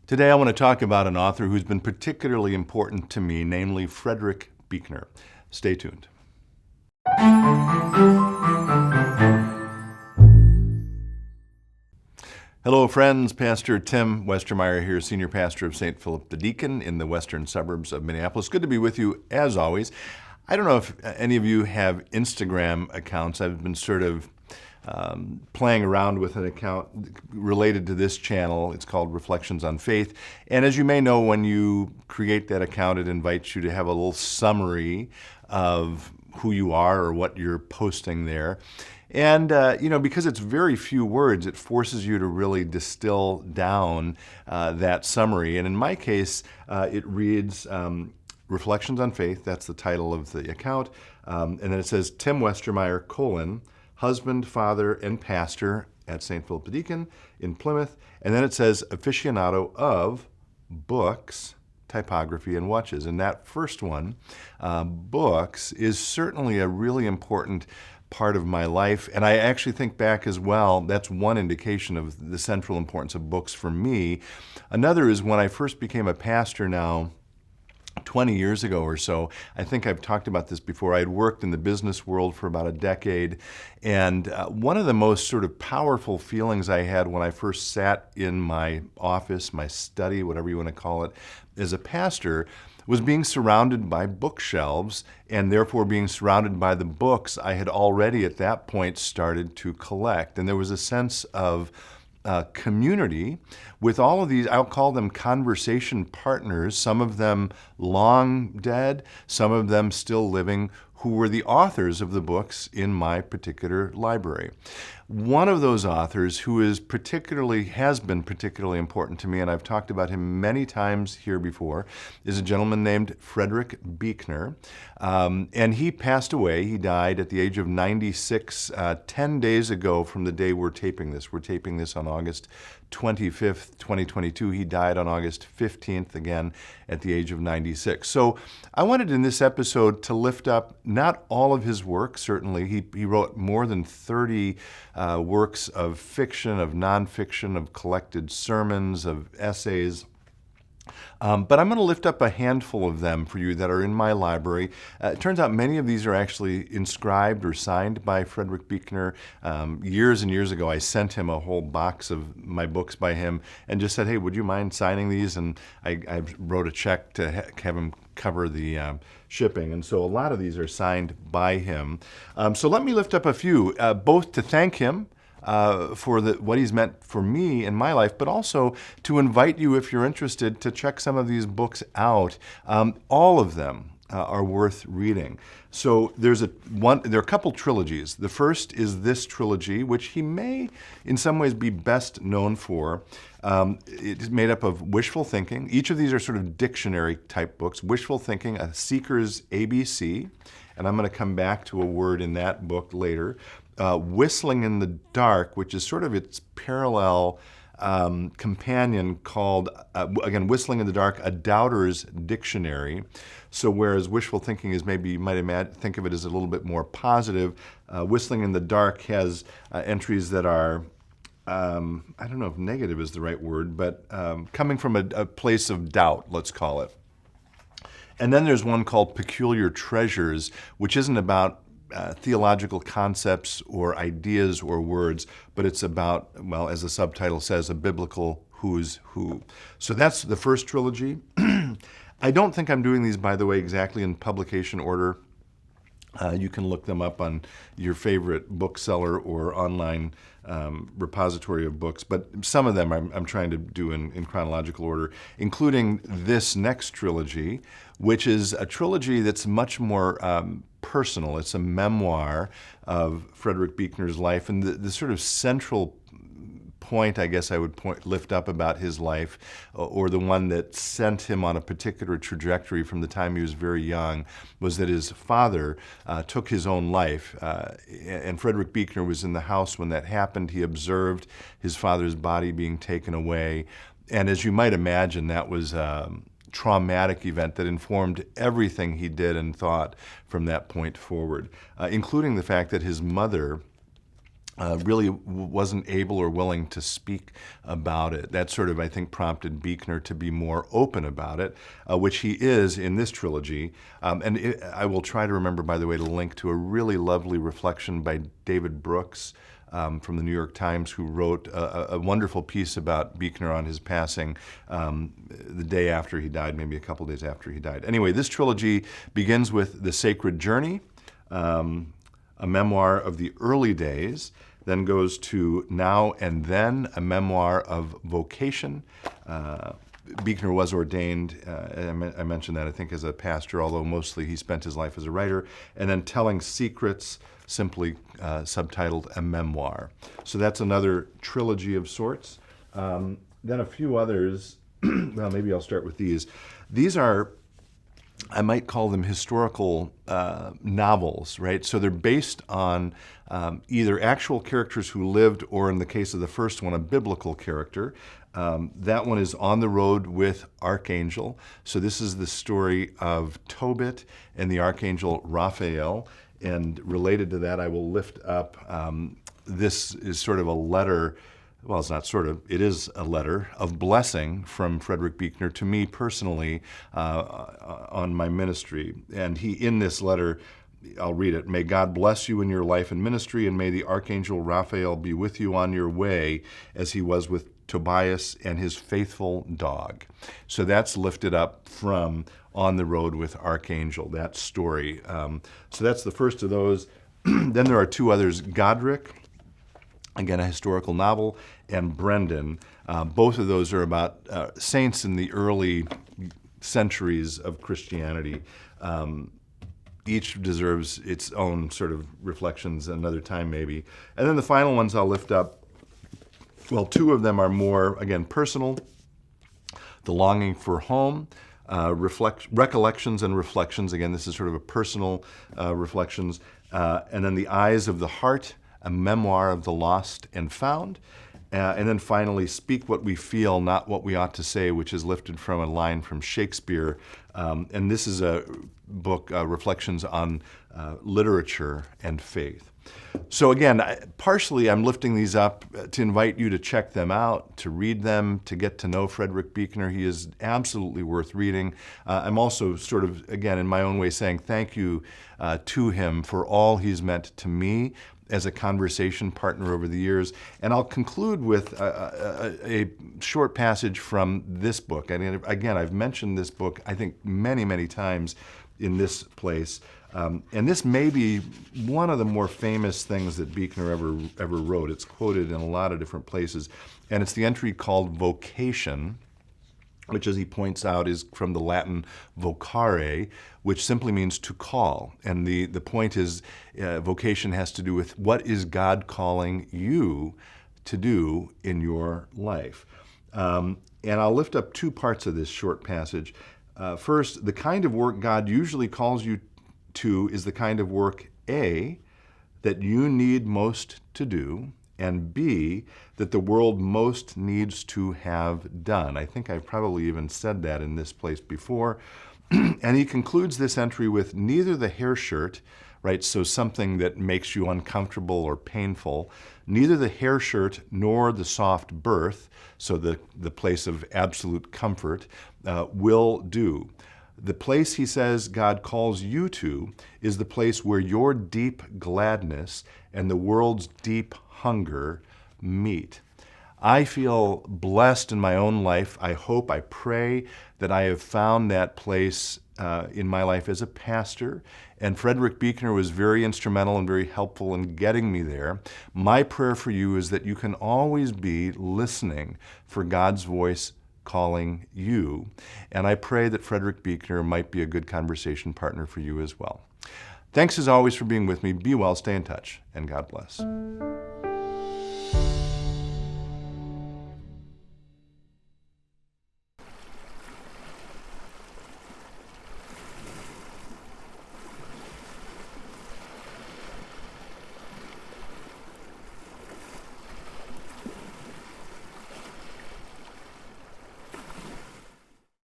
Today I want to talk about an author who's been particularly important to me, namely Frederick Buechner. Stay tuned. Hello friends, Pastor Tim Westermeyer here, Senior Pastor of St. Philip the Deacon in the western suburbs of Minneapolis. Good to be with you as always. I don't know if any of you have Instagram accounts. I've been sort of playing around with an account related to this channel. It's called Reflections on Faith. And as you may know, when you create that account, it invites you to have a little summary of who you are or what you're posting there. And, because it's very few words, it forces you to really distill down that summary. And in my case, it reads Reflections on Faith. That's the title of the account. And then it says, Tim Westermeyer, husband, father, and pastor at St. Philip the Deacon in Plymouth. And then it says, aficionado of books, typography, and watches. And that first one, books, is certainly a really important part of my life. And I actually think back as well, that's one indication of the central importance of books for me. Another is when I first became a pastor now, 20 years ago or so. I think I've talked about this before. I had worked in the business world for about a decade, and one of the most sort of powerful feelings I had when I first sat in my office, my study, whatever you want to call it, as a pastor, was being surrounded by bookshelves, and therefore being surrounded by the books I had already at that point started to collect. And there was a sense of community with all of these, I'll call them conversation partners, some of them long dead, some of them still living, who were the authors of the books in my particular library. One of those authors who has been particularly important to me, and I've talked about him many times here before, is a gentleman named Frederick Buechner. And he passed away. He died at the age of 96, 10 days ago from the day we're taping this. We're taping this on August 25th, 2022. He died on August 15th, again, at the age of 96. So I wanted in this episode to lift up not all of his work, certainly. He wrote more than 30 works of fiction, of nonfiction, of collected sermons, of essays. But I'm going to lift up a handful of them for you that are in my library. It turns out many of these are actually inscribed or signed by Frederick Buechner. Years and years ago, I sent him a whole box of my books by him and just said, hey, would you mind signing these? And I wrote a check to have him cover the shipping. And so a lot of these are signed by him. So let me lift up a few, both to thank him for what he's meant for me in my life, but also to invite you, if you're interested, to check some of these books out. All of them are worth reading. So there are a couple trilogies. The first is this trilogy, which he may in some ways be best known for. It's made up of Wishful Thinking. Each of these are sort of dictionary type books. Wishful Thinking, A Seeker's ABC, and I'm going to come back to a word in that book later. Whistling in the Dark, which is sort of its parallel companion called, again, Whistling in the Dark, A Doubter's Dictionary. So whereas Wishful Thinking is maybe, you might think of it as a little bit more positive, Whistling in the Dark has entries that are, I don't know if negative is the right word, but coming from a place of doubt, let's call it. And then there's one called Peculiar Treasures, which isn't about theological concepts or ideas or words, but it's about, well, as the subtitle says, a biblical who's who. So that's the first trilogy. I don't think I'm doing these, by the way, exactly in publication order. You can look them up on your favorite bookseller or online repository of books, but some of them I'm trying to do in chronological order, including this next trilogy, which is a trilogy that's much more personal. It's a memoir of Frederick Buechner's life, and the sort of central point, I guess I would lift up about his life, or the one that sent him on a particular trajectory from the time he was very young, was that his father took his own life. And Frederick Buechner was in the house when that happened. He observed his father's body being taken away. And as you might imagine, that was a traumatic event that informed everything he did and thought from that point forward, including the fact that his mother really wasn't able or willing to speak about it. That sort of, I think, prompted Beekner to be more open about it, which he is in this trilogy. I will try to remember, by the way, to link to a really lovely reflection by David Brooks from the New York Times, who wrote a wonderful piece about Beekner on his passing the day after he died, maybe a couple days after he died. Anyway, this trilogy begins with The Sacred Journey, a memoir of the early days, then goes to Now and Then, a memoir of vocation. Beekner was ordained, I mentioned that, I think, as a pastor, although mostly he spent his life as a writer, and then Telling Secrets, simply subtitled A Memoir. So that's another trilogy of sorts. Then a few others, well, maybe I'll start with these. These are, I might call them historical novels, right? So they're based on either actual characters who lived, or in the case of the first one, a biblical character. That one is On the Road with Archangel. So this is the story of Tobit and the Archangel Raphael. And related to that, I will lift up, this is sort of a letter. Well, it's not sort of, it is a letter of blessing from Frederick Buechner to me personally on my ministry. And he, in this letter, I'll read it. May God bless you in your life and ministry, and may the Archangel Raphael be with you on your way as he was with Tobias and his faithful dog. So that's lifted up from On the Road with Archangel, that story. So that's the first of those. Then there are two others, Godric, again, a historical novel, and Brendan. Both of those are about saints in the early centuries of Christianity. Each deserves its own sort of reflections another time maybe. And then the final ones I'll lift up, well, two of them are more, again, personal. The Longing for Home, Recollections and Reflections. Again, this is sort of a personal reflections. And then The Eyes of the Heart, a memoir of the lost and found. And then finally, Speak What We Feel, Not What We Ought to Say, which is lifted from a line from Shakespeare. And this is a book, Reflections on Literature and Faith. So again, partially I'm lifting these up to invite you to check them out, to read them, to get to know Frederick Buechner. He is absolutely worth reading. I'm also sort of, again, in my own way, saying thank you to him for all he's meant to me as a conversation partner over the years. And I'll conclude with a short passage from this book. And again, I've mentioned this book, I think, many, many times in this place. And this may be one of the more famous things that Beekner ever wrote. It's quoted in a lot of different places. And it's the entry called Vocation, which, as he points out, is from the Latin vocare, which simply means to call. And the point is, vocation has to do with what is God calling you to do in your life. And I'll lift up two parts of this short passage. First, the kind of work God usually calls you to is the kind of work, A, that you need most to do, and B, that the world most needs to have done. I think I've probably even said that in this place before. And he concludes this entry with neither the hair shirt, right, so something that makes you uncomfortable or painful, neither the hair shirt nor the soft berth, so the place of absolute comfort, will do. The place, he says, God calls you to is the place where your deep gladness and the world's deep hunger meet. I feel blessed in my own life. I hope, I pray that I have found that place in my life as a pastor. And Frederick Buechner was very instrumental and very helpful in getting me there. My prayer for you is that you can always be listening for God's voice calling you. And I pray that Frederick Buechner might be a good conversation partner for you as well. Thanks as always for being with me. Be well, stay in touch, and God bless.